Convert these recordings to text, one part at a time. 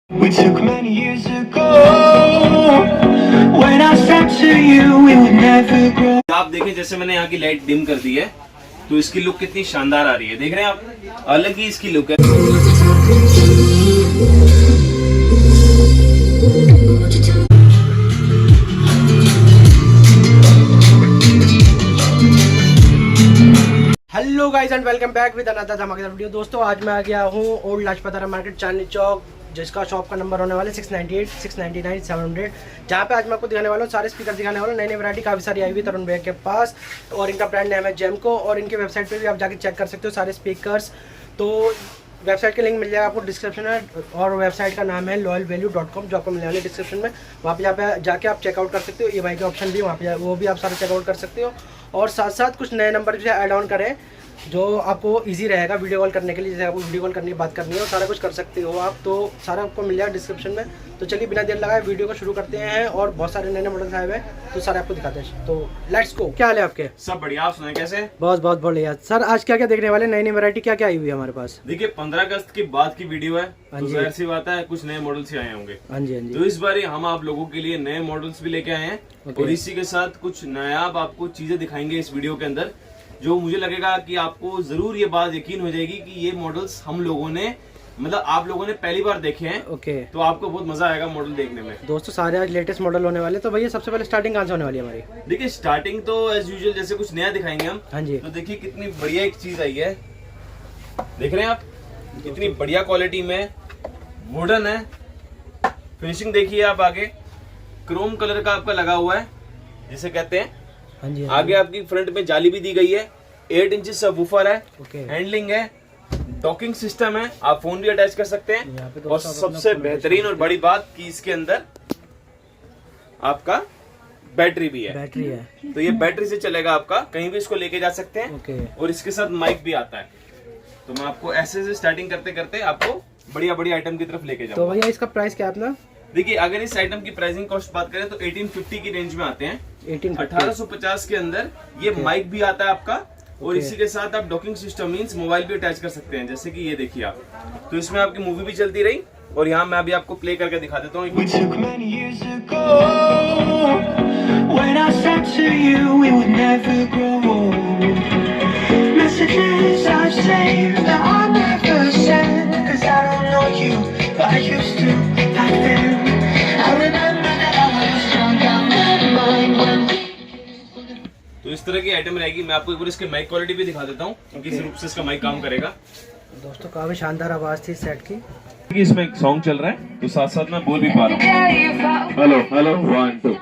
We took many years ago. When I said to you we would never grow. आप देखें जैसे मैंने यहाँ की लाइट डिम कर दी है तो इसकी लुक कितनी शानदार आ रही है। देख रहे हैं आप, अलग ही इसकी लुक है। Hello guys and welcome back with another धमाकेदार वीडियो। दोस्तों आज मैं आ गया हूँ ओल्ड लाजपत मार्केट चांदनी चौक, जिसका शॉप का नंबर होने वाला है 698, 699, 700, जहाँ पे आज मैं आपको दिखाने वाला हूँ सारे स्पीकर दिखाने वाला हूँ। नई नई वैरायटी काफ़ी सारी आई हुई तरुण भैया के पास, और इनका ब्रांड नेम है जेमको, और इनके वेबसाइट पे भी आप जाके चेक कर सकते हो सारे स्पीकर्स। तो वेबसाइट के लिंक मिल जाएगा आपको डिस्क्रिप्शन में, और वेबसाइट का नाम है loyalvalue.com, जो आपको मिलने वाले डिस्क्रिप्शन में। वहाँ पे जाके आप चेकआउट कर सकते हो। EMI के ऑप्शन भी वहाँ पे वो भी आप सारे चेकआउट कर सकते हो, और साथ साथ कुछ नए नंबर जो है ऐड ऑन करें जो आपको इजी रहेगा वीडियो कॉल करने के लिए। जैसे आपको वीडियो कॉल करनी है, बात करनी है, और सारा कुछ कर सकते हो आप। तो सारा आपको मिल जाएगा डिस्क्रिप्शन में। तो चलिए बिना देर लगाए वीडियो को शुरू करते हैं, और बहुत सारे नए नए मॉडल्स आए हुए हैं तो सारे आपको दिखाते हैं। तो लेट्स गो। क्या हाल है आपके? सब बढ़िया, आप सुनाए कैसे? बहुत बहुत बढ़िया सर। आज क्या क्या देखने वाले, नई नई वैरायटी क्या क्या आई हुई है हमारे पास? देखिए 15 अगस्त के बाद की वीडियो है, तो जाहिर सी बात है कुछ नए मॉडल्स ही आए होंगे। हाँ जी, हाँ जी। तो इस बार हम आप लोगों के लिए नए मॉडल्स भी लेके आए हैं, और इसी के साथ कुछ नायाब आपको चीजें दिखाएंगे इस वीडियो के अंदर, जो मुझे लगेगा कि आपको जरूर ये बात यकीन हो जाएगी कि ये मॉडल्स हम लोगों ने, मतलब आप लोगों ने पहली बार देखे हैं। ओके, तो आपको बहुत मजा आएगा मॉडल देखने में। दोस्तों सारे आज लेटेस्ट मॉडल होने वाले। तो भैया सबसे पहले स्टार्टिंग कहाँ से होने वाली है हमारी? देखिए स्टार्टिंग तो एज यूजुअल जैसे कुछ नया दिखाएंगे हम। हाँ जी। तो देखिए कितनी बढ़िया एक चीज आई है, देख रहे हैं आप, कितनी बढ़िया क्वालिटी में, मॉडर्न है। फिनिशिंग देखिए आप, आगे क्रोम कलर का आपका लगा हुआ है जिसे कहते हैं। हाँ जी। आगे आपकी फ्रंट में जाली भी दी गई है, 8 इंच सबवूफर है, ओके। हैंडलिंग है, डॉकिंग सिस्टम है, आप फोन भी अटैच कर सकते यहाँ पे हैं। और सबसे बेहतरीन और बड़ी बात कि इसके अंदर आपका बैटरी भी है। बैटरी है, तो ये बैटरी से चलेगा, आपका कहीं भी इसको लेके जा सकते हैं। ओके। और इसके साथ माइक भी आता है। तो मैं आपको ऐसे से स्टार्टिंग करते करते आपको बढ़िया बढ़िया आइटम की तरफ लेके तो जाऊंगा। भैया इसका प्राइस क्या है अपना? देखिए अगर इस आइटम की प्राइसिंग कॉस्ट बात करें तो 1850 की रेंज में आते हैं। 1850 के अंदर ये माइक भी आता है आपका, और इसी के साथ आप डॉकिंग सिस्टम मींस मोबाइल भी अटैच कर सकते हैं, जैसे कि ये देखिए आप। तो इसमें आपकी मूवी भी चलती रही, और यहाँ मैं अभी आपको प्ले करके दिखा देता हूँ। We took many years ago. When I said to you we would never grow old. Messages I've saved that I never sent, 'cause I don't know you, but I used to back then. I remember that I was drunk out my mind when तो इस तरह की item रहेगी। मैं आपको एक बार इसके mic quality भी दिखा देता हूँ, किस रूप से इसका माइक काम करेगा। दोस्तों काफी शानदार आवाज थी इस सेट की। इसमें एक सॉन्ग चल रहा है, तो साथ साथ मैं बोल भी पा रहा हूँ। Hello hello 1 2।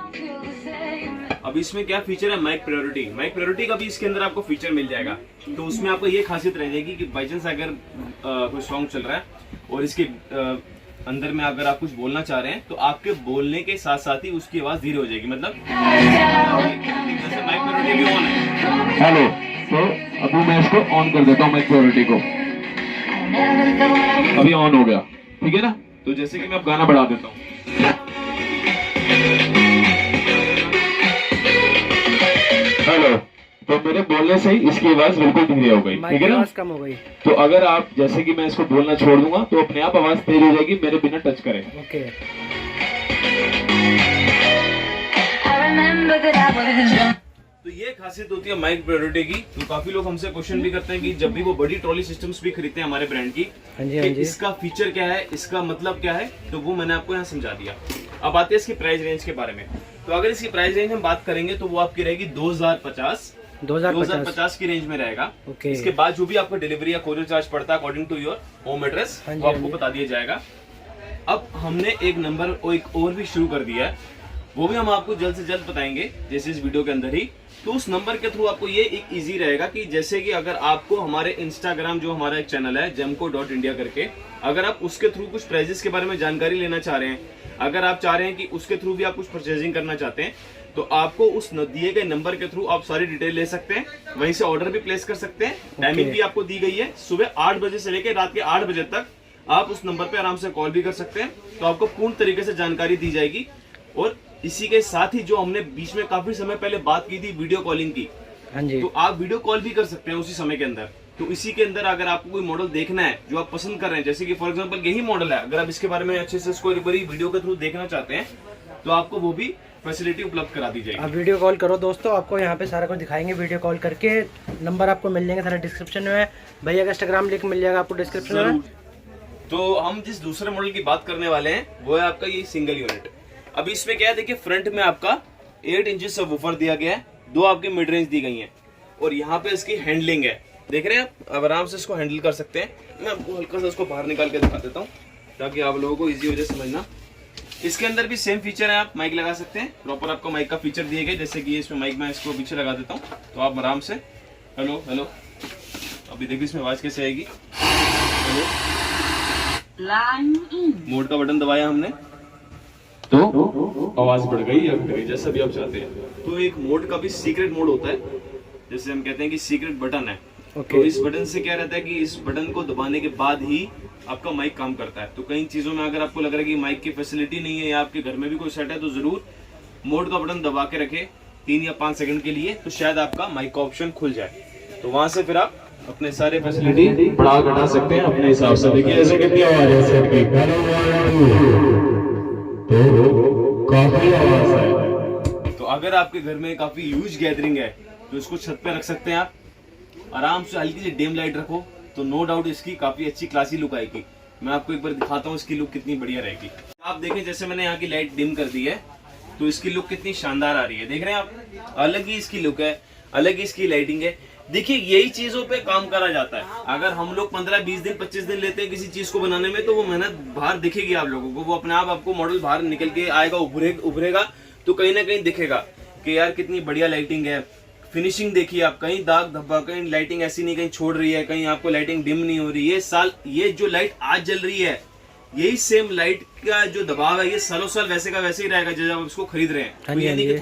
अब इसमें क्या फीचर है, माइक प्रायोरिटी। माइक प्रायोरिटी का भी इसके अंदर आपको फीचर मिल जाएगा। तो उसमें आपको ये खासियत रह जाएगी कि बाई चांस अगर कोई सॉन्ग चल रहा है और इसके अंदर में अगर आप कुछ बोलना चाह रहे हैं, तो आपके बोलने के साथ साथ ही उसकी आवाज धीरे हो जाएगी। मतलब जैसे माइक प्रायोरिटी भी ऑन है। हेलो, तो अभी मैं इसको ऑन कर देता हूँ, माइक प्रायोरिटी को। अभी ऑन हो गया, ठीक है ना। तो जैसे कि मैं अब गाना बढ़ा देता हूँ। हेलो, तो मेरे बोलने से ही इसकी आवाज बिल्कुल धीरे हो गई, ठीक है ना। आवाज कम हो गई। तो अगर आप जैसे कि मैं इसको बोलना छोड़ दूंगा तो अपने आप आवाज तेज हो जाएगी मेरे बिना टच करे। ओके। तो ये खासियत होती है माइक प्रायोरिटी की। तो काफी लोग हमसे क्वेश्चन भी करते हैं कि जब भी वो बड़ी ट्रॉली सिस्टम्स भी खरीदते हैं हमारे ब्रांड की, हाँ जी, कि हाँ जी। इसका फीचर क्या है, इसका मतलब क्या है, तो वो मैंने आपको यहाँ समझा दिया। अब आते हैं इसकी प्राइस रेंज के बारे में। तो अगर इसकी प्राइस रेंज हम बात करेंगे तो वो आपकी रहेगी 2050 की रेंज में रहेगा। ओके। इसके बाद जो भी आपका डिलीवरी या कोरियर चार्ज पड़ता है according to your home address, हाँ जी, वो हाँ आपको जी। बता दिया जाएगा। अब हमने एक नंबर और भी शुरू कर दिया है, वो भी हम आपको जल्द से जल्द बताएंगे, जैसे इस वीडियो के अंदर ही। तो उस नंबर के थ्रू आपको ये एक इजी रहेगा कि जैसे कि अगर आपको हमारे इंस्टाग्राम, जो हमारा एक चैनल है जेमको.इंडिया करके, अगर आप उसके थ्रू कुछ प्राइजेस के बारे में जानकारी लेना चाह रहे हैं, अगर आप चाह रहे हैं कि उसके थ्रू भी आप कुछ परचेजिंग करना चाहते हैं, तो आपको उस दिए गए नंबर के थ्रू आप सारी डिटेल ले सकते हैं, वहीं से ऑर्डर भी प्लेस कर सकते हैं। टाइमिंग भी आपको दी गई है, सुबह 8 बजे से लेकर रात के 8 बजे तक आप उस नंबर पे आराम से कॉल भी कर सकते हैं। तो आपको पूर्ण तरीके से जानकारी दी जाएगी। और इसी के साथ ही जो हमने बीच में काफी समय पहले बात की थी वीडियो कॉलिंग की, हाँ जी। तो आप वीडियो कॉल भी कर सकते हैं उसी समय के अंदर। तो इसी के अंदर अगर आपको कोई मॉडल देखना है जो आप पसंद कर रहे हैं, जैसे कि फॉर एग्जांपल यही मॉडल है, अगर आप इसके बारे में अच्छे से इसको एक बारी वीडियो के थ्रू देखना चाहते हैं तो आपको वो भी फैसिलिटी उपलब्ध करा दी जाएगी। आप वीडियो कॉल करो दोस्तों, आपको यहाँ पे सारा कुछ दिखाएंगे वीडियो कॉल करके। नंबर आपको मिल जाएंगे सारा डिस्क्रिप्शन में, भैया का इंस्टाग्राम लिंक मिल जाएगा आपको डिस्क्रिप्शन में। तो हम जिस दूसरे मॉडल की बात करने वाले हैं वो है आपका ये सिंगल यूनिट। अभी इसमें क्या है, देखिए फ्रंट में आपका 8 इंचेस सब वूफर दिया गया है, 2 आपकी मिड रेंज दी गई है और यहाँ पे इसकी हैंडलिंग है, देख रहे हैं आप आराम से इसको हैंडल कर सकते हैं। मैं आपको हल्का सा इसको बाहर निकाल के दिखा देता हूँ ताकि आप लोगों को इजी हो जाए समझना। इसके अंदर भी सेम फीचर है, आप माइक लगा सकते हैं, प्रॉपर आपको माइक का फीचर दिए गए, जैसे कि इसमें माइक मैं इसको पीछे लगा देता हूँ तो आप आराम से हेलो हेलो, अभी देखिए इसमें आवाज कैसे आएगी। हेलो, मोड का बटन दबाया हमने तो आवाज बढ़ गई या घट गई, जैसा भी आप चाहते हैं। तो एक मोड का भी सीक्रेट मोड होता है, जैसे हम कहते हैं कि सीक्रेट बटन है। तो इस बटन से क्या रहता है कि इस बटन को दबाने के बाद ही आपका माइक काम करता है। तो कई चीजों में अगर आपको लग रहा है कि माइक की फैसिलिटी नहीं है या आपके घर में भी कोई सेट है तो जरूर मोड का बटन दबा के रखे 3 या 5 सेकंड के लिए, तो शायद आपका माइक का ऑप्शन खुल जाए। तो वहां से फिर आप अपने सारे फैसिलिटी बढ़ा घटा सकते हैं अपने हिसाब से। देखिए ऐसे कितनी आवाज है सेट की, तो काफी आवाज है। तो अगर आपके घर में काफी ह्यूज गैदरिंग है तो इसको छत पे रख सकते हैं आप, आराम से हल्की सी डिम लाइट रखो तो नो डाउट इसकी काफी अच्छी क्लासी लुक आएगी। मैं आपको एक बार दिखाता हूँ इसकी लुक कितनी बढ़िया रहेगी। आप देखें जैसे मैंने यहाँ की लाइट डिम कर दी है तो इसकी लुक कितनी शानदार आ रही है, देख रहे हैं आप, अलग ही इसकी लुक है, अलग ही इसकी लाइटिंग है। देखिए यही चीजों पे काम करा जाता है। अगर हम लोग 15-20 दिन 25 दिन लेते हैं किसी चीज को बनाने में तो वो मेहनत बाहर दिखेगी आप लोगों को, वो अपने आप आपको मॉडल बाहर निकल के आएगा, उभरेगा तो कहीं ना कहीं दिखेगा कि यार कितनी बढ़िया लाइटिंग है। फिनिशिंग देखिए आप, कहीं दाग धब्बा, कहीं लाइटिंग ऐसी नहीं कहीं छोड़ रही है, कहीं आपको लाइटिंग डिम नहीं हो रही है। ये जो लाइट आज जल रही है यही सेम लाइट का जो दबाव है ये सालों साल वैसे का वैसे ही रहेगा जब आप इसको खरीद रहे हैं। तो ये नहीं कि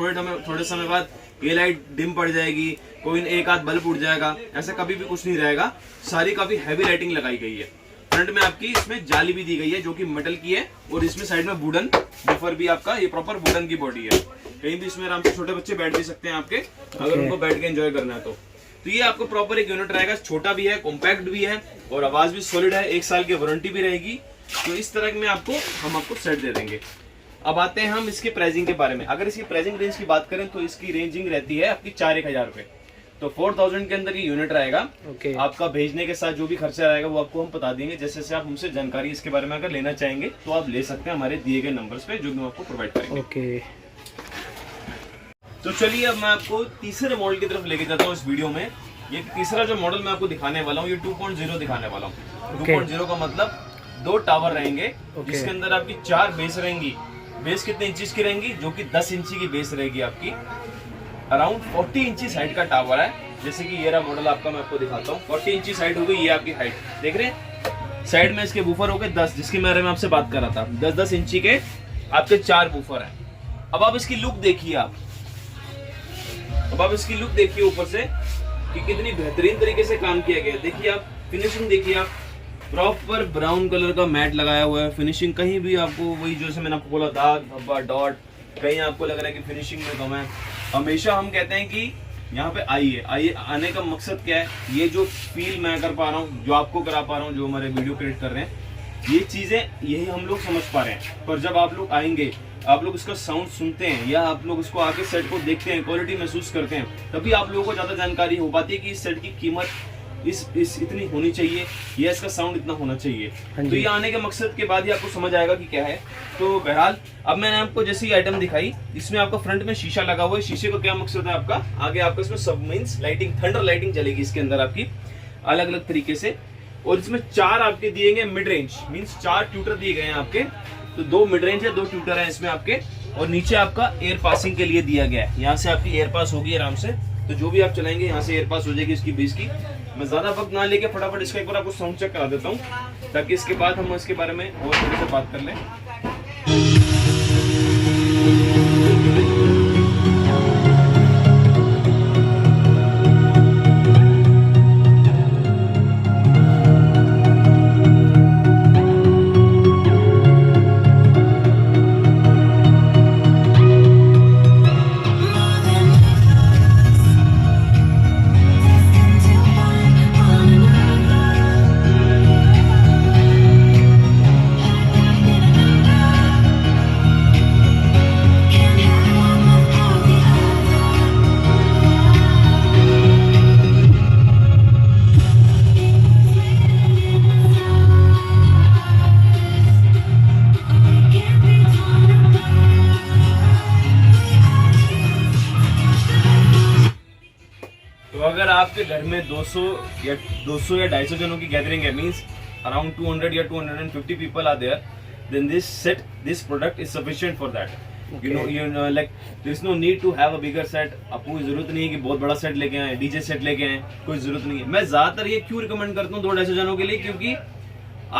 थोड़े समय बाद ये लाइट डिम पड़ जाएगी, कोई एक आध बल्ब उड़ जाएगा, ऐसा कभी भी कुछ नहीं रहेगा। सारी काफी हैवी लाइटिंग लगाई गई है। फ्रंट में आपकी इसमें जाली भी दी गई है जो कि मेटल की है और इसमें साइड में वुडन बफर भी आपका, ये प्रॉपर वुडन की बॉडी है। कहीं भी इसमें आराम से छोटे बच्चे बैठ भी सकते हैं आपके, अगर उनको बैठ के एंजॉय करना है तो ये आपको प्रॉपर एक यूनिट रहेगा, छोटा भी है, कॉम्पैक्ट भी है और आवाज भी सॉलिड है, 1 साल की वारंटी भी रहेगी। तो इस तरह में हम आपको सेट दे देंगे। अब आते हैं हम इसके प्राइसिंग के बारे में। अगर इसकी प्राइसिंग रेंज की बात करें तो इसकी रेंजिंग रहती है आपकी 4-1 रुपए, तो 4000 के अंदर ये यूनिट रहेगा। आपका भेजने के साथ जो भी खर्चा रहेगा वो आपको हम बता देंगे। जैसे जैसे आप हमसे जानकारी इसके बारे में अगर लेना चाहेंगे तो आप ले सकते हैं हमारे दिए गए नंबर्स पे, जो हम आपको प्रोवाइड करेंगे। तो चलिए अब मैं आपको तीसरे मॉडल की तरफ लेके जाता हूँ इस वीडियो में। ये तीसरा जो मॉडल मैं आपको दिखाने वाला हूँ ये 2.0 दिखाने वाला हूँ। 2.0 का मतलब 2 टावर रहेंगे जिसके अंदर आपकी 4 बेस रहेंगी। बेस कितने इंचेस की रहेंगी, जो कि 10 इंची की बेस रहेगी आपकी। अराउंड 40 इंची हाइट का टावर है। जैसे कि ये रहा मॉडल आपका, मैं आपको दिखाता हूँ। 40 इंची हाइट हो गई, ये आपकी हाइट देख रहे हैं। साइड में इसके बूफर हो गए 10, जिसके बारे में आपसे बात कर रहा था। 10-10 इंची के आपके 4 बूफर हैं। अब आप इसकी लुक देखिए, अब आप इसकी लुक देखिए ऊपर से कि कितनी बेहतरीन तरीके से काम किया गया है। देखिए आप फिनिशिंग देखिए, आप प्रॉपर ब्राउन कलर का मैट लगाया हुआ है। फिनिशिंग कहीं भी आपको वही जैसे मैंने आपको बोला दाग धब्बा डॉट, कहीं आपको लग रहा है कि फिनिशिंग में कम है। हमेशा हम कहते हैं कि यहाँ पे आइए। आने का मकसद क्या है, ये जो फील मैं कर पा रहा हूँ, जो आपको करा पा रहा हूँ, जो हमारे वीडियो क्रिएट कर रहे हैं, ये चीजें यही हम लोग समझ पा रहे हैं। पर जब आप लोग आएंगे, आप लोग इसका साउंड सुनते हैं या आप लोग इसको आके सेट को देखते हैं, क्वालिटी महसूस करते हैं, तभी आप लोगों को ज्यादा जानकारी हो पाती है कि इस सेट की कीमत इस इतनी होनी चाहिए या इसका साउंड इतना होना चाहिए। तो ये आने के मकसद के बाद ही आपको समझ आएगा कि क्या है। तो बहरहाल अब मैंने आपको जैसी आइटम दिखाई, इसमें आपका फ्रंट में शीशा लगा हुआ है। शीशे का क्या मकसद है आपका, आगे आपका इसमें सब मींस लाइटिंग, थंडर लाइटिंग चलेगी इसके अंदर आपकी अलग अलग तरीके से। और इसमें 4 आपके दिए गए मिड रेंज, मीन्स 4 ट्यूटर दिए गए हैं आपके। तो 2 मिड रेंज है, 2 ट्यूटर है इसमें आपके। और नीचे आपका एयर पासिंग के लिए दिया गया है, यहाँ से आपकी एयर पास होगी आराम से। तो जो भी आप चलाएंगे यहाँ से एयर पास हो जाएगी इसकी बेस की। मैं ज्यादा वक्त ना लेके फटाफट इसका एक बार आपको साउंड चेक करा देता हूँ, ताकि इसके बाद हम इसके बारे में और थोड़ी सी बात कर लें। Destined to find one आपके घर में 200 या 250 जनों की गैदरिंग है, मींस अराउंड 200 या 250 people are there, then this product is sufficient for that. You know like there is no need to have a bigger set। आपको कोई जरूरत नहीं है कि बहुत बड़ा सेट लेके आए, डीजे सेट लेके आए, कोई जरूरत नहीं है। मैं ज्यादातर ये क्यों रिकमेंड करता हूँ 250 जनों के लिए, क्योंकि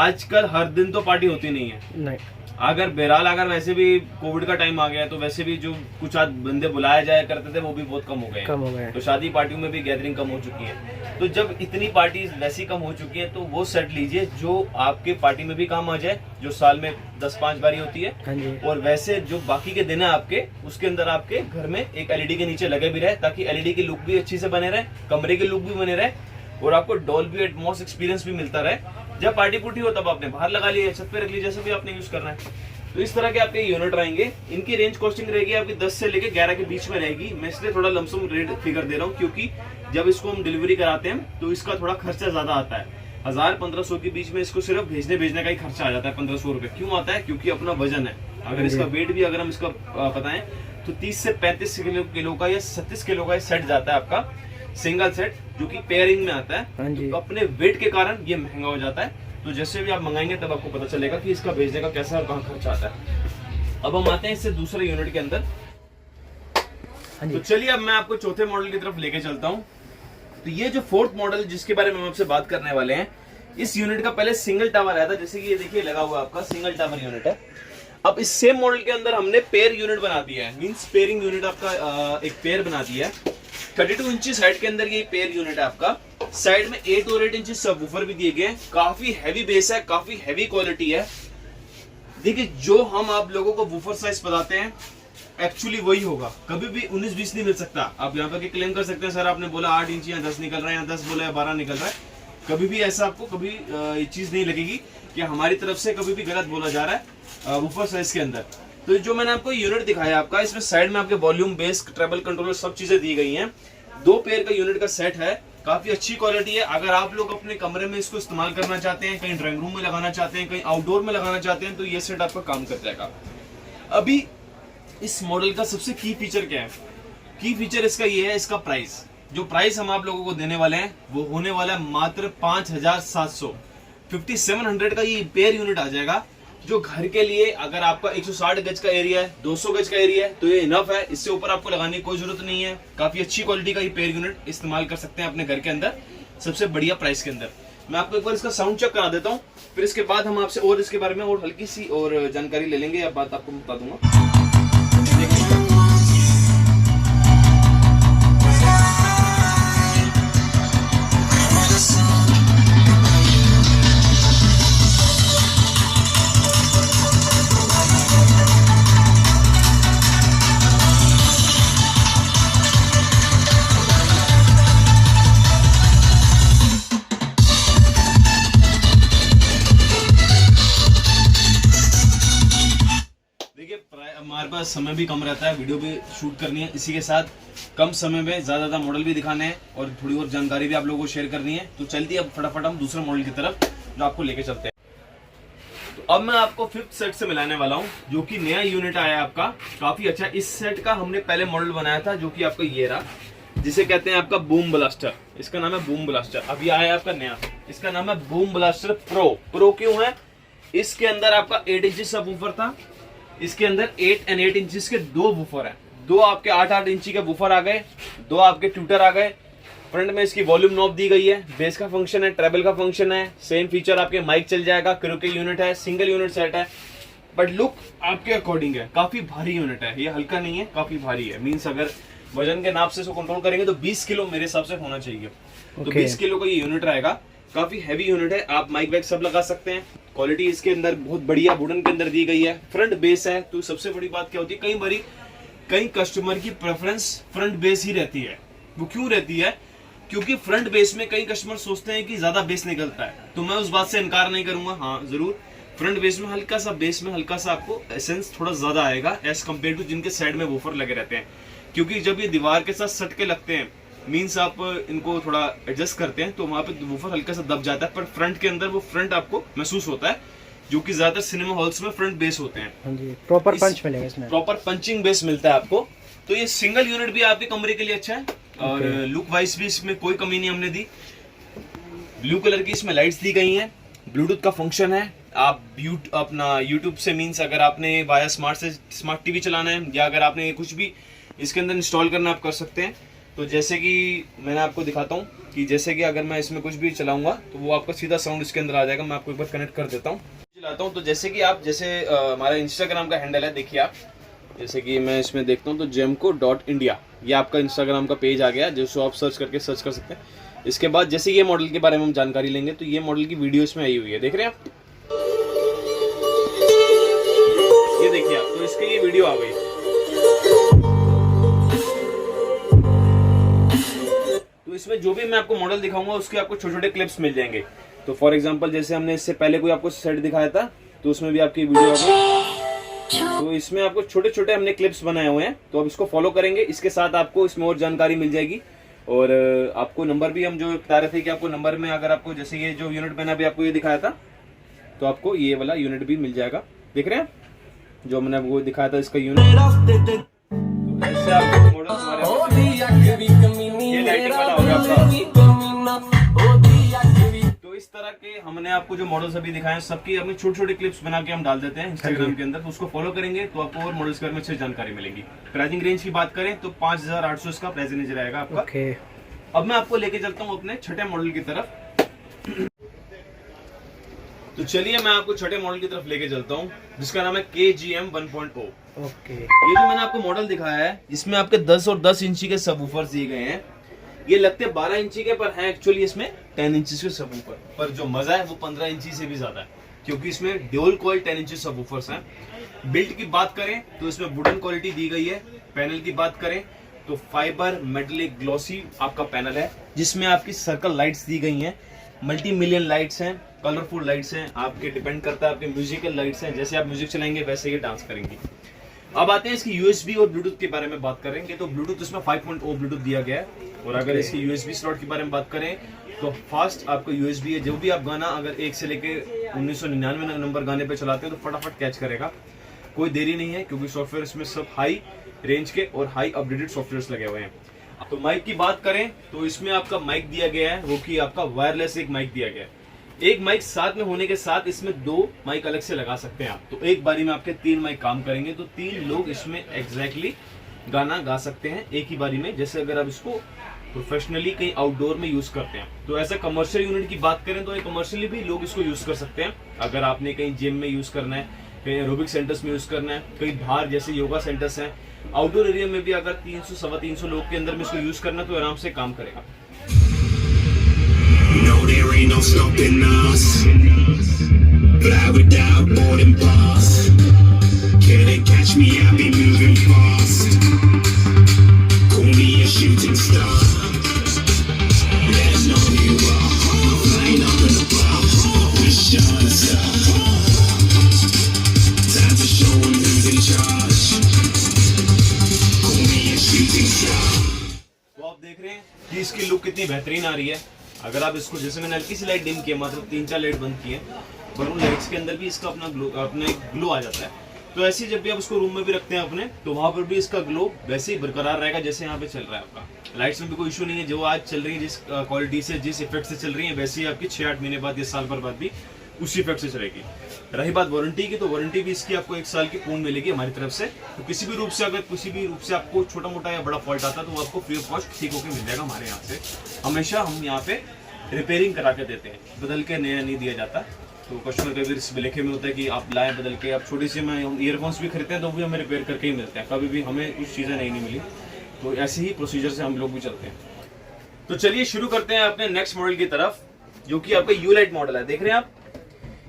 आजकल हर दिन तो पार्टी होती नहीं है। नहीं, अगर बहरहाल अगर वैसे भी कोविड का टाइम आ गया है तो वैसे भी जो कुछ आज बंदे बुलाए जाया करते थे वो भी बहुत कम हो गए हैं। तो शादी पार्टियों में भी गैदरिंग कम हो चुकी है। तो जब इतनी पार्टी वैसी कम हो चुकी है तो वो सेट लीजिए जो आपके पार्टी में भी काम आ जाए, जो साल में 10-5 बारी होती है। हाँ जी। और वैसे जो बाकी के दिन है आपके, उसके अंदर आपके घर में एक एलईडी के नीचे लगे भी रहे, ताकि एलईडी की लुक भी अच्छी से बने रहे, कमरे की लुक भी बने रहे, और आपको डॉल्बी एटमॉस एक्सपीरियंस भी मिलता रहे। जब पार्टी पुटी हो तब आपने बाहर लगा लिया, छत पे रख लिया, जैसे भी आपने यूज करना है। तो इस तरह के आपके यूनिट रहेंगे। इनकी रेंज कॉस्टिंग रहेगी आपकी 10 से लेके 11 के बीच में रहेगी। मैं इसलिए थोड़ा लमसम रेट फिगर दे रहा हूँ, क्योंकि जब इसको हम डिलीवरी कराते हैं तो इसका थोड़ा खर्चा ज्यादा आता है। 1000-1500 के बीच में इसको सिर्फ भेजने का ही खर्चा आ जाता है। 1500 रुपए क्यों आता है? क्योंकि अपना वजन है। अगर इसका वेट भी अगर हम इसका बताएं तो 30 से 35 किलो का या 37 किलो का सेट जाता है आपका, सिंगल सेट, जो कि पेयरिंग में आता है। तो अपने वेट के कारण ये महंगा हो जाता है। तो जैसे भी आप मंगाएंगे तब आपको पता चलेगा कि इसका भेजने का कैसा और कहाँ खर्चा आता है। अब हम आते हैं इससे दूसरे यूनिट के अंदर। तो चलिए अब मैं आपको चौथे मॉडल की तरफ लेके चलता हूँ। तो ये जो फोर्थ मॉडल जिसके बारे में हम आपसे बात करने वाले हैं, इस यूनिट का पहले सिंगल टावर आया था, जैसे कि ये देखिए लगा हुआ आपका सिंगल टावर यूनिट है। अब इस सेम मॉडल के अंदर हमने पेयर यूनिट बना दिया है, मींस पेयरिंग यूनिट आपका एक पेयर बना दिया है। 32 इंची साइड के अंदर ये पेयर यूनिट है आपका। साइड में 8 और 8 इंची सबवूफर भी दिए गए हैं। काफी हैवी बेस है, काफी हैवी क्वालिटी है। देखिए जो हम आप लोगों को वूफर साइज बताते हैं एक्चुअली वही होगा, कभी भी 19-20 नहीं मिल सकता। आप यहाँ पर क्लेम कर सकते हैं सर आपने बोला 8 इंच या 10 निकल रहा है, या 10 बोला 12 निकल रहा है। कभी भी ऐसा आपको कभी ये चीज नहीं लगेगी कि हमारी तरफ से कभी भी गलत बोला जा रहा है वूफर साइज के अंदर। तो जो मैंने आपको यूनिट दिखाया आपका, इसमें साइड में आपके वॉल्यूम, बेस, ट्रेबल कंट्रोलर सब चीजें दी गई हैं। 2 पेयर का यूनिट का सेट है, काफी अच्छी क्वालिटी है। अगर आप लोग अपने कमरे में इसको इस्तेमाल करना चाहते हैं, कहीं ड्राइंग रूम में लगाना चाहते हैं, कहीं आउटडोर में लगाना चाहते हैं, तो ये सेट आपका काम कर जाएगा। अभी इस मॉडल का सबसे की फीचर क्या है? की फीचर इसका ये है, इसका प्राइस। जो प्राइस हम आप लोगों को देने वाले हैं वो होने वाला है मात्र 5700। 5700 का ये पेयर यूनिट आ जाएगा, जो घर के लिए अगर आपका 160 गज का एरिया है, 200 गज का एरिया है, तो ये इनफ है। इससे ऊपर आपको लगाने की कोई जरूरत नहीं है। काफी अच्छी क्वालिटी का ये पेयर यूनिट इस्तेमाल कर सकते हैं अपने घर के अंदर, सबसे बढ़िया प्राइस के अंदर। मैं आपको एक बार इसका साउंड चेक करा देता हूँ, फिर इसके बाद हम आपसे और इसके बारे में और हल्की सी और जानकारी ले लेंगे, या बात आपको बता दूंगा। हमारे पास समय भी कम रहता है, वीडियो भी शूट करनी है, इसी के साथ कम समय में ज्यादा मॉडल भी दिखाने हैं और थोड़ी और जानकारी भी आप लोगों को शेयर करनी है। तो चलती है अब फटाफट हम दूसरे मॉडल की तरफ, जो आपको लेके चलते हैं। तो अब मैं आपको 5th सेट से मिलाने वाला हूं, जो कि नया यूनिट आया है आपका, काफी अच्छा। इस सेट का हमने पहले मॉडल बनाया था, जो कि आपका ये रहा, जिसे कहते हैं आपका बूम ब्लास्टर। इसका नाम है बूम ब्लास्टर। अब ये आया आपका नया, इसका नाम है बूम ब्लास्टर प्रो। प्रो क्यों है? इसके अंदर आपका 8 इंच सबवूफर था, इसके अंदर 8 और 8 इंच के 2 वूफर हैं। 2 आपके 8-8 इंची के वूफर आ गए, 2 आपके ट्यूटर आ गए। फ्रंट में इसकी वॉल्यूम नॉब दी गई है, बेस का फंक्शन है, ट्रेबल का फंक्शन है, सेम फीचर आपके माइक चल जाएगा, क्रोके यूनिट है, सिंगल यूनिट सेट है। बट लुक आपके अकॉर्डिंग है, काफी भारी यूनिट है, ये हल्का नहीं है, काफी भारी है। मीन्स अगर वजन के नाप से इसको कंट्रोल करेंगे तो 20 किलो मेरे हिसाब से होना चाहिए। तो 20 किलो का ये यूनिट रहेगा, काफी हैवी यूनिट है। आप माइक बैग सब लगा सकते हैं। क्वालिटी इसके अंदर बहुत बढ़िया वुडन के अंदर दी गई है। फ्रंट बेस है, तो सबसे बड़ी बात क्या होती है, कई कस्टमर की प्रेफरेंस फ्रंट बेस ही रहती है। वो क्यों रहती है? क्योंकि फ्रंट बेस में कई कस्टमर सोचते हैं कि ज्यादा बेस निकलता है, तो मैं उस बात से इनकार नहीं करूंगा। हाँ जरूर, फ्रंट बेस में हल्का सा आपको एसेंस थोड़ा ज्यादा आएगा एज कम्पेयर टू जिनके साइड में वूफर लगे रहते हैं। क्योंकि जब ये दीवार के साथ सट के लगते हैं, मीन्स आप इनको थोड़ा एडजस्ट करते हैं, तो वहां पे वूफर हल्का सा दब जाता है। पर फ्रंट के अंदर वो फ्रंट आपको महसूस होता है, जो कि ज्यादातर सिनेमा हॉल्स में फ्रंट बेस होते हैं। प्रॉपर पंच मिलेगा इसमें, प्रॉपर पंचिंग बेस मिलता है आपको। तो ये सिंगल यूनिट भी आपके कमरे के लिए अच्छा है, और लुक वाइज भी इसमें कोई कमी नहीं हमने दी। ब्लू कलर की इसमें लाइट्स दी गई हैं, ब्लूटूथ का फंक्शन है। आप अपना यूट्यूब से मीन्स अगर आपने वाया स्मार्ट टीवी चलाना है या अगर आपने कुछ भी इसके अंदर इंस्टॉल करना आप कर सकते हैं। तो जैसे कि मैंने आपको दिखाता हूँ कि जैसे कि अगर मैं इसमें कुछ भी चलाऊंगा तो वो आपका सीधा साउंड इसके अंदर आ जाएगा। मैं आपको एक बार कनेक्ट कर देता हूँ, चलाता हूँ। तो जैसे कि आप हमारा इंस्टाग्राम का हैंडल है, देखिए आप, जैसे कि मैं इसमें देखता हूँ तो jemco.india ये आपका इंस्टाग्राम का पेज आ गया, जिसको आप सर्च कर सकते हैं। इसके बाद जैसे ये मॉडल के बारे में हम जानकारी लेंगे तो ये मॉडल की वीडियो इसमें आई हुई है, देख रहे हैं आप, ये देखिए आप, तो इसकी ये वीडियो आ गई। तो इसमें जो भी मैं आपको मॉडल दिखाऊंगा उसके आपको छोटे छोटे क्लिप्स मिल जाएंगे। तो फॉर एग्जांपल जैसे हमने इससे पहले कोई आपको सेट दिखाया था तो उसमें भी आपकी वीडियो आ गई। तो इसमें आपको छोटे छोटे हमने क्लिप्स बनाए हुए हैं, तो आप इसको फॉलो करेंगे। इसके साथ आपको इसमें और जानकारी मिल जाएगी और आपको नंबर भी हम जो बता रहे थे कि आपको नंबर में अगर आपको जैसे ये जो यूनिट मैंने अभी आपको ये दिखाया था तो आपको ये वाला यूनिट भी मिल जाएगा, देख रहे हैं जो मैंने आपको दिखाया था इसका यूनिट। तो ऐसे आपको मॉडल हमारे ये लाइटिंग वाला हो गया आपका। तो इस तरह के हमने आपको जो मॉडल्स अभी दिखाए हैं सबकी हमें छोटे छोटे क्लिप्स बना के हम डाल देते हैं इंस्टाग्राम के अंदर। तो उसको फॉलो करेंगे तो आपको और मॉडल्स के बारे में अच्छी जानकारी मिलेगी। प्राइसिंग रेंज की बात करें तो 5800 इसका प्राइसिंग रेंज रहेगा आपका। अब मैं आपको लेके चलता हूँ अपने छठे मॉडल की तरफ। तो चलिए मैं आपको छठे मॉडल की तरफ लेके चलता हूँ जिसका नाम है KGM 1.0। ये जो मैंने आपको मॉडल दिखाया है इसमें आपके 10 और 10 इंची के सबवूफर्स दिए गए हैं। ये लगते 12 इंची के पर हैं, एक्चुअली इसमें 10 इंची के सबवूफर, पर जो मजा है वो 15 इंची से भी ज्यादा है क्योंकि इसमें ड्यूल कॉइल 10 इंची सबवूफर्स हैं। बिल्ट की बात करें तो इसमें वुडन क्वालिटी दी गई है। पैनल की बात करें तो फाइबर मेटलिक ग्लॉसी आपका पैनल है जिसमें आपकी सर्कल लाइट्स दी गई हैं, मल्टी मिलियन लाइट्स हैं, कलरफुल लाइट्स हैं। आपके डिपेंड करता है आपके म्यूजिकल लाइट्स हैं, जैसे आप म्यूजिक चलाएंगे वैसे ये डांस करेंगी। अब आते हैं इसकी यूएसबी और ब्लूटूथ के बारे में बात करेंगे। तो ब्लूटूथ इसमें 5.0 ब्लूटूथ दिया गया है और अगर इसकी यूएसबी स्लॉट के बारे में बात करें तो फास्ट आपको यूएसबी है। जो भी आप गाना अगर 1 से लेके 1999 नंबर गाने पे चलाते हैं तो फटाफट कैच करेगा, कोई देरी नहीं है क्योंकि सॉफ्टवेयर इसमें सब हाई रेंज के और हाई अपडेटेड सॉफ्टवेयर लगे हुए हैं। तो माइक की बात करें तो इसमें आपका माइक दिया गया है वो कि आपका वायरलेस एक माइक दिया गया है। एक माइक साथ में होने के साथ इसमें 2 माइक अलग से लगा सकते हैं आप। तो एक बारी में आपके 3 माइक काम करेंगे तो 3 लोग इसमें एग्जैक्टली गाना गा सकते हैं एक ही बारी में। जैसे अगर आप इसको प्रोफेशनली कहीं आउटडोर में यूज करते हैं तो ऐसा कमर्शियल यूनिट की बात करें तो कमर्शियली भी लोग इसको यूज कर सकते हैं। अगर आपने कहीं जिम में यूज करना है, कहीं एरोबिक सेंटर्स में यूज करना है, कहीं बाहर जैसे योगा सेंटर्स हैं, आउटडोर एरिया में भी अगर 300-325 लोग के अंदर में इसको यूज करना तो आराम से काम करेगा। No, there ain't no stopping us. Fly without boarding pass. Can't catch me, I be moving fast. Call me a shooting star. Let us know who you are. Flying up in the bar. Mission star. Time to show 'em who's in charge. Call me a shooting star. तो आप देख रहे हैं कि इसकी look कितनी बेहतरीन आ रही है। अगर आप इसको जैसे मैंने हल्की सी लाइट डिम किया, मात्र 3-4 लाइट बंद किए, पर उन लाइट्स के अंदर भी इसका अपना ग्लो आ जाता है। तो ऐसे जब भी आप इसको रूम में भी रखते हैं अपने तो वहां पर भी इसका ग्लो वैसे ही बरकरार रहेगा जैसे यहाँ पे चल रहा है आपका। लाइट्स में भी कोई इशू नहीं है, जो आज चल रही है जिस क्वालिटी से जिस इफेक्ट से चल रही है वैसे ही आपकी 6-8 महीने बाद या साल भर बाद भी उसी इफेक्ट से चलेगी। रही बात वारंटी की तो वारंटी भी इसकी आपको 1 साल की पूर्ण मिलेगी हमारी तरफ से। तो किसी भी रूप से अगर किसी भी रूप से आपको छोटा मोटा या बड़ा फॉल्ट आता है तो वो आपको फ्री ऑफ कॉस्ट ठीक होकर मिल जाएगा हमारे यहाँ से। हमेशा हम यहाँ पे रिपेयरिंग करा के देते हैं, बदल के नया नहीं दिया जाता। तो कस्टमर के भी इस लेखे में होता है कि आप लाएं बदल के। आप छोटी सी हम ईयरफोन्स भी खरीदते हैं तो भी हमें रिपेयर करके ही मिलते हैं, कभी भी हमें कुछ चीज़ें नहीं मिली। तो ऐसे ही प्रोसीजर से हम लोग भी चलते हैं। तो चलिए शुरू करते हैं अपने नेक्स्ट मॉडल की तरफ जो कि आपका यू लाइट मॉडल है। देख रहे हैं आप,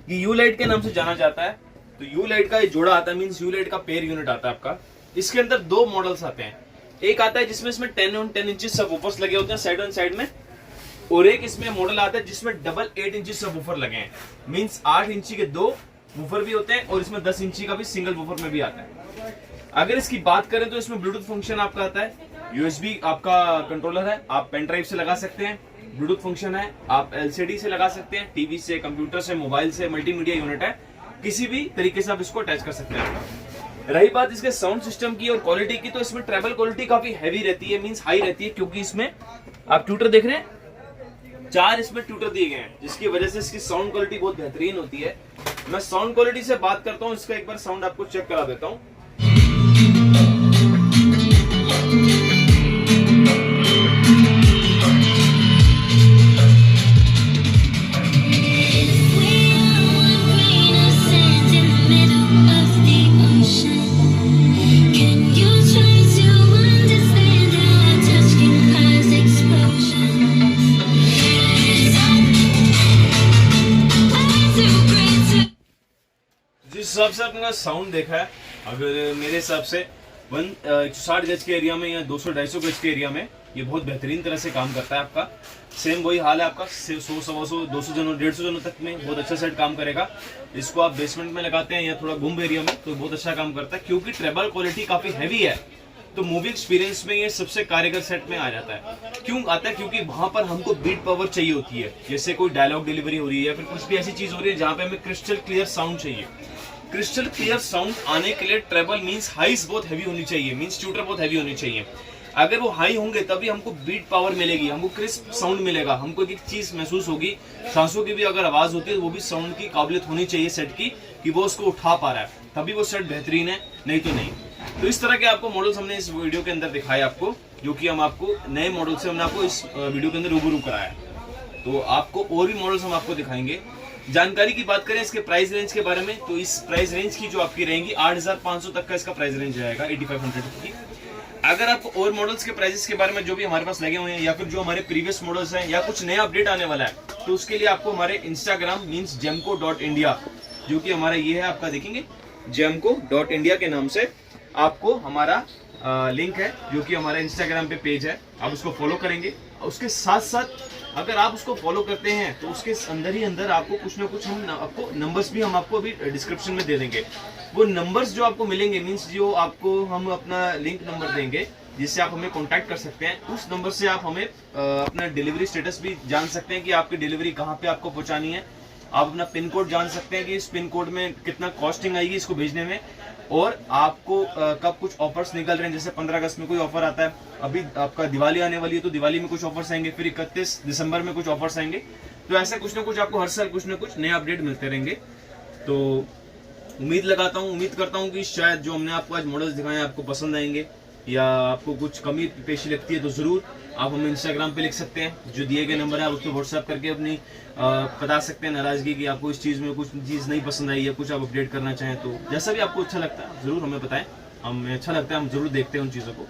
ये यू लाइट के नाम से जाना जाता है। तो यू लाइट का ये जोड़ा आता है, मीन्स यू लाइट का पेयर यूनिट आता है आपका। इसके अंदर 2 मॉडल्स आते हैं। एक आता है जिसमें इसमें 10 इंच सबवूफर्स लगे होते हैं साइड ऑन साइड में, और एक इसमें मॉडल आता है जिसमें डबल 8 इंची सबवूफर लगे हैं। मींस 8 इंची के 2 वूफर भी होते हैं और इसमें 10 इंची का भी सिंगल वूफर में भी आता है। अगर इसकी बात करें तो इसमें ब्लूटूथ फंक्शन आपका आता है, यूएसबी आपका कंट्रोलर है, आप पेन ड्राइव से लगा सकते हैं, ब्लूटूथ फंक्शन है, आप एलसीडी से लगा सकते हैं, टीवी से, कंप्यूटर से, मोबाइल से, मल्टीमीडिया यूनिट है, किसी भी तरीके से आप इसको अटैच कर सकते हैं। रही बात इसके साउंड सिस्टम की और क्वालिटी की, तो इसमें ट्रेबल क्वालिटी काफी हैवी रहती है, मींस हाई रहती है, क्योंकि इसमें आप ट्यूटर देख रहे हैं, 4 इसमें ट्यूटर दिए गए हैं, जिसकी वजह से इसकी साउंड क्वालिटी बहुत बेहतरीन होती है। मैं साउंड क्वालिटी से बात करता हूँ, इसका एक बार साउंड आपको चेक करा देता हूँ। जिस हिसाब से आपने साउंड देखा है, अगर मेरे हिसाब से 160 गज के एरिया में या 200-250 गज के एरिया में ये बहुत बेहतरीन तरह से काम करता है आपका। सेम वही हाल है आपका, 100, 100, 200 जनों 150 जनों तक में बहुत अच्छा सेट काम करेगा। इसको आप बेसमेंट में लगाते हैं या थोड़ा गुम एरिया में तो बहुत अच्छा काम करता है, क्योंकि ट्रेबल क्वालिटी काफी हैवी है, तो मूवी एक्सपीरियंस में ये सबसे कारगर सेट में आ जाता है। क्यों आता है? क्योंकि वहां पर हमको बीट पावर चाहिए होती है, जैसे कोई डायलॉग डिलीवरी हो रही है या फिर कुछ भी ऐसी चीज हो रही है जहाँ पे हमें क्रिस्टल क्लियर साउंड चाहिए। क्रिस्टल क्लियर साउंड आने के लिए ट्रेबल मींस हाइस बहुत हैवी होनी चाहिए, मींस ट्यूटर बहुत हैवी होनी चाहिए। अगर वो हाई होंगे तभी हमको बीट पावर मिलेगी, हमको क्रिस्प साउंड मिलेगा, हमको एक चीज महसूस होगी, सांसों की भी अगर आवाज होती है तो वो भी साउंड की काबिलियत होनी चाहिए सेट की, कि वो उसको उठा पा रहा है, तभी वो सेट बेहतरीन है, नहीं तो नहीं। तो इस तरह के आपको मॉडल्स हमने इस वीडियो के अंदर दिखाए आपको, जो कि हम आपको नए मॉडल से हमने आपको इस वीडियो के अंदर रूबरू कराया। तो आपको और भी मॉडल्स हम आपको दिखाएंगे। जानकारी की बात करें इसके प्राइस रेंज के बारे में, तो इस प्राइस रेंज की जो आपकी रहेंगी 8500 तक का इसका प्राइस रेंज रहेगा, 8500 की। अगर आपको और मॉडल्स के प्राइसेस के बारे में जो भी हमारे पास लगे हुए हैं या फिर जो हमारे प्रीवियस मॉडल्स हैं या कुछ नया अपडेट आने वाला है, तो उसके लिए आपको हमारे इंस्टाग्राम मींस gemco.india, जो कि हमारा ये है, आपका देखेंगे gemco.india के नाम से आपको हमारा लिंक है, जो कि हमारा इंस्टाग्राम पे पेज है, आप उसको फॉलो करेंगे। उसके साथ साथ अगर आप उसको फॉलो करते हैं तो उसके अंदर ही अंदर आपको कुछ ना कुछ हम आपको नंबर्स भी हम आपको अभी डिस्क्रिप्शन में दे देंगे। वो नंबर्स जो आपको मिलेंगे मींस जो आपको हम अपना लिंक नंबर देंगे जिससे आप हमें कांटेक्ट कर सकते हैं, उस नंबर से आप हमें अपना डिलीवरी स्टेटस भी जान सकते हैं कि आपकी डिलीवरी कहाँ पे आपको पहुँचानी है। आप अपना पिन कोड जान सकते हैं कि इस पिन कोड में कितना कॉस्टिंग आएगी इसको भेजने में, और आपको कब कुछ ऑफर्स निकल रहे हैं, जैसे 15 अगस्त में कोई ऑफर आता है, अभी आपका दिवाली आने वाली है तो दिवाली में कुछ ऑफर्स आएंगे, फिर 31 दिसंबर में कुछ ऑफर्स आएंगे। तो ऐसे कुछ ना कुछ आपको हर साल कुछ ना कुछ नए अपडेट मिलते रहेंगे। तो उम्मीद करता हूँ कि शायद जो हमने आपको आज मॉडल्स दिखाए आपको पसंद आएंगे, या आपको कुछ कमी पेशी लगती है तो जरूर आप हमें इंस्टाग्राम पे लिख सकते हैं, जो दिए गए नंबर है आप उस पर व्हाट्सएप करके अपनी बता सकते हैं नाराजगी कि आपको इस चीज़ में कुछ चीज़ नहीं पसंद आई या कुछ आप अपडेट करना चाहें, तो जैसा भी आपको अच्छा लगता है जरूर हमें बताएं, हमें अच्छा लगता है, हम जरूर देखते हैं उन चीज़ों को।